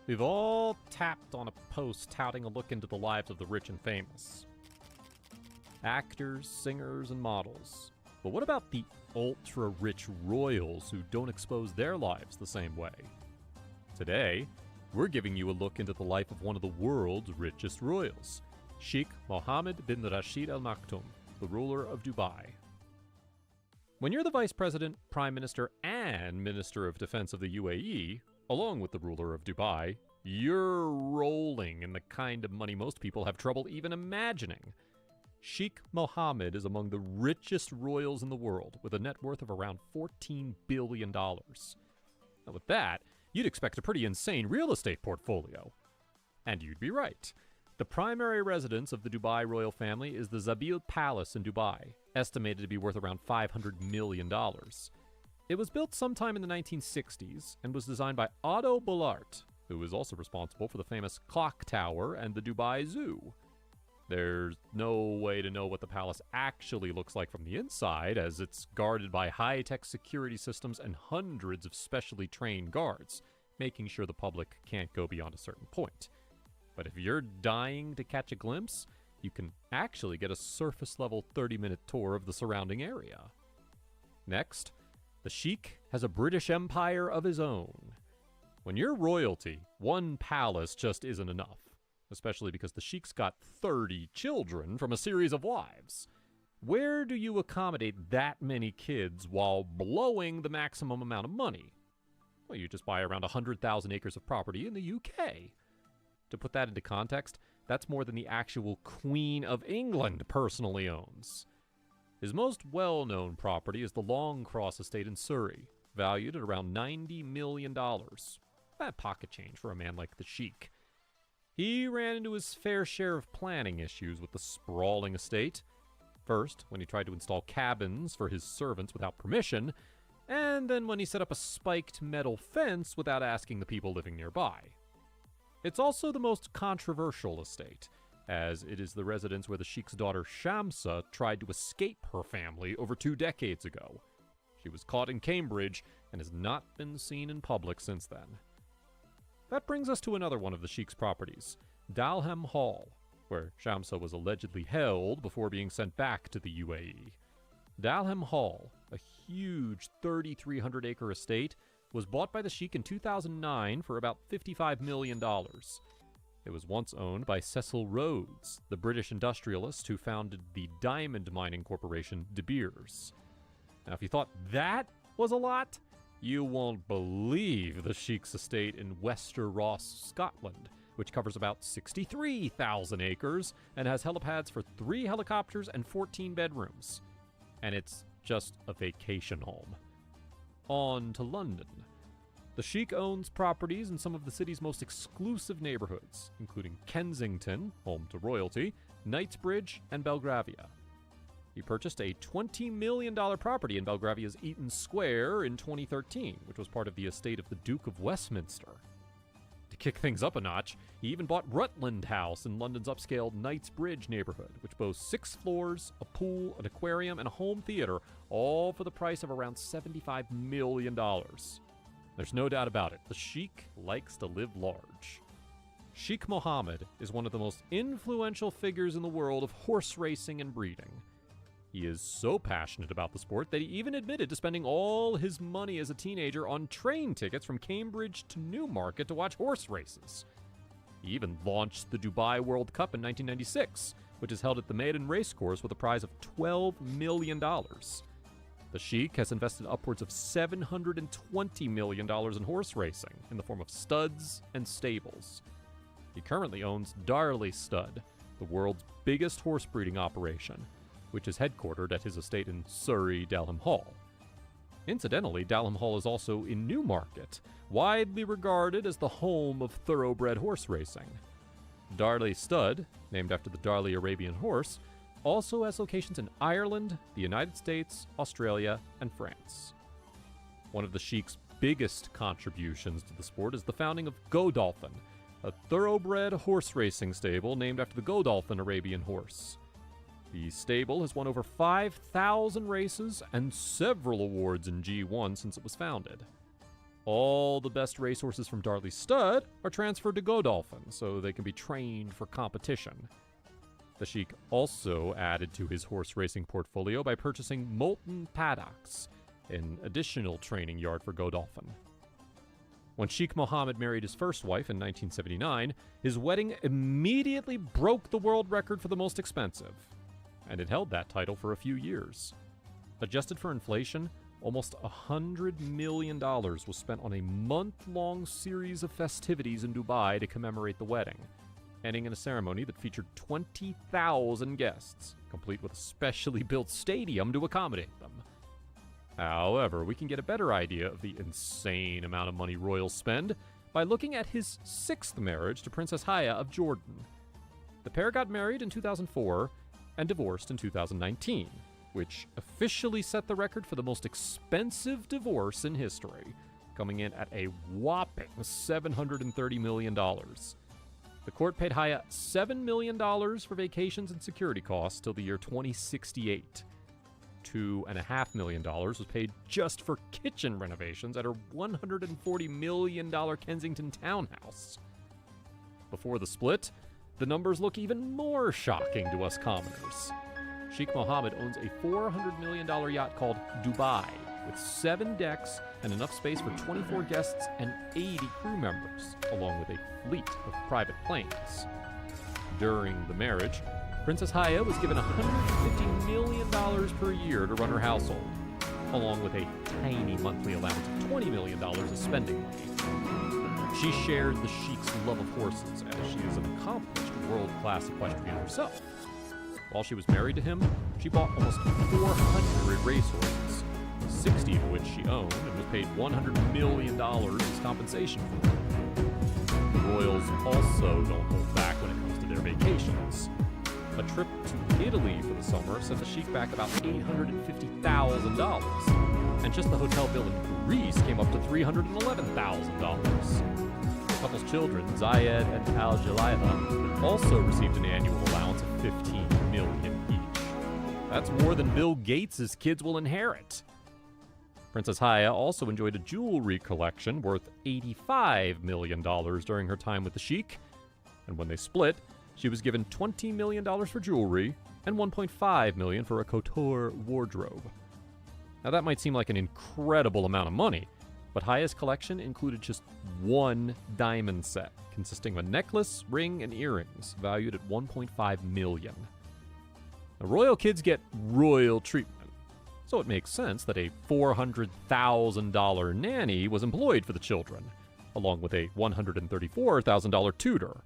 We've all tapped on a post touting a look into the lives of the rich and famous. Actors, singers, and models. But what about the ultra-rich royals who don't expose their lives the same way? Today, we're giving you a look into the life of one of the world's richest royals, Sheikh Mohammed bin Rashid Al Maktoum, the ruler of Dubai. When you're the Vice President, Prime Minister, and Minister of Defense of the UAE, along with the ruler of Dubai, you're rolling in the kind of money most people have trouble even imagining. Sheikh Mohammed is among the richest royals in the world, with a net worth of around $14 billion. Now with that, you'd expect a pretty insane real estate portfolio. And you'd be right. The primary residence of the Dubai royal family is the Zabil Palace in Dubai, estimated to be worth around $500 million. It was built sometime in the 1960s and was designed by Otto Bollaert, who is also responsible for the famous Clock Tower and the Dubai Zoo. There's no way to know what the palace actually looks like from the inside, as it's guarded by high-tech security systems and hundreds of specially trained guards, making sure the public can't go beyond a certain point. But if you're dying to catch a glimpse, you can actually get a surface-level 30-minute tour of the surrounding area. Next, the Sheikh has a British empire of his own. When you're royalty, one palace just isn't enough, especially because the Sheikh's got 30 children from a series of wives. Where do you accommodate that many kids while blowing the maximum amount of money? Well, you just buy around 100,000 acres of property in the UK. To put that into context, that's more than the actual Queen of England personally owns. His most well-known property is the Longcross estate in Surrey, valued at around $90 million. That pocket change for a man like the Sheikh. He ran into his fair share of planning issues with the sprawling estate. First, when he tried to install cabins for his servants without permission, and then when he set up a spiked metal fence without asking the people living nearby. It's also the most controversial estate, as it is the residence where the Sheikh's daughter Shamsa tried to escape her family over 2 decades ago. She was caught in Cambridge and has not been seen in public since then. That brings us to another one of the Sheikh's properties, Dalham Hall, where Shamsa was allegedly held before being sent back to the UAE. Dalham Hall, a huge 3,300-acre estate, was bought by the Sheikh in 2009 for about $55 million. It was once owned by Cecil Rhodes, the British industrialist who founded the diamond mining corporation De Beers. Now, if you thought that was a lot, you won't believe the Sheikh's estate in Wester Ross, Scotland, which covers about 63,000 acres and has helipads for 3 helicopters and 14 bedrooms. And it's just a vacation home. On to London. The Sheikh owns properties in some of the city's most exclusive neighborhoods, including Kensington, home to royalty, Knightsbridge, and Belgravia. He purchased a $20 million property in Belgravia's Eaton Square in 2013, which was part of the estate of the Duke of Westminster. To kick things up a notch, he even bought Rutland House in London's upscale Knightsbridge neighborhood, which boasts 6 floors, a pool, an aquarium, and a home theater, all for the price of around $75 million. There's no doubt about it, the Sheikh likes to live large. Sheikh Mohammed is one of the most influential figures in the world of horse racing and breeding. He is so passionate about the sport that he even admitted to spending all his money as a teenager on train tickets from Cambridge to Newmarket to watch horse races. He even launched the Dubai World Cup in 1996, which is held at the Maiden Racecourse with a prize of $12 million. The Sheikh has invested upwards of $720 million in horse racing in the form of studs and stables. He currently owns Darley Stud, the world's biggest horse breeding operation, which is headquartered at his estate in Surrey, Dalham Hall. Incidentally, Dalham Hall is also in Newmarket, widely regarded as the home of thoroughbred horse racing. Darley Stud, named after the Darley Arabian horse, also has locations in Ireland, the United States, Australia, and France. One of the Sheikh's biggest contributions to the sport is the founding of Godolphin, a thoroughbred horse racing stable named after the Godolphin Arabian horse. The stable has won over 5,000 races and several awards in G1 since it was founded. All the best racehorses from Darley Stud are transferred to Godolphin so they can be trained for competition. The Sheik also added to his horse racing portfolio by purchasing Moulton Paddocks, an additional training yard for Godolphin. When Sheikh Mohammed married his first wife in 1979, his wedding immediately broke the world record for the most expensive, and it held that title for a few years. Adjusted for inflation, almost $100 million was spent on a month-long series of festivities in Dubai to commemorate the wedding, ending in a ceremony that featured 20,000 guests, complete with a specially built stadium to accommodate them. However, we can get a better idea of the insane amount of money royals spend by looking at his sixth marriage to Princess Haya of Jordan. The pair got married in 2004 and divorced in 2019, which officially set the record for the most expensive divorce in history, coming in at a whopping $730 million. The court paid Haya $7 million for vacations and security costs till the year 2068. $2.5 million was paid just for kitchen renovations at her $140 million Kensington townhouse. Before the split, the numbers look even more shocking to us commoners. Sheikh Mohammed owns a $400 million yacht called Dubai, with 7 decks and enough space for 24 guests and 80 crew members, along with a fleet of private planes. During the marriage, Princess Haya was given $150 million per year to run her household, along with a tiny monthly allowance of $20 million as spending money. She shared the Sheik's love of horses, as she is an accomplished world-class equestrian herself. While she was married to him, she bought almost 400 racehorses, 60 of which she owned and was paid $100 million as compensation for them. The royals also don't hold back when it comes to their vacations. A trip to Italy for the summer set the Sheik back about $850,000, and just the hotel bill in Greece came up to $311,000. The couple's children, Zayed and Al-Jalaiha, also received an annual allowance of $15 million each. That's more than Bill Gates' kids will inherit. Princess Haya also enjoyed a jewelry collection worth $85 million during her time with the Sheik, and when they split, she was given $20 million for jewelry and $1.5 million for a couture wardrobe. Now that might seem like an incredible amount of money, but Haya's collection included just one diamond set, consisting of a necklace, ring, and earrings, valued at $1.5 million. The royal kids get royal treatment, so it makes sense that a $400,000 nanny was employed for the children, along with a $134,000 tutor.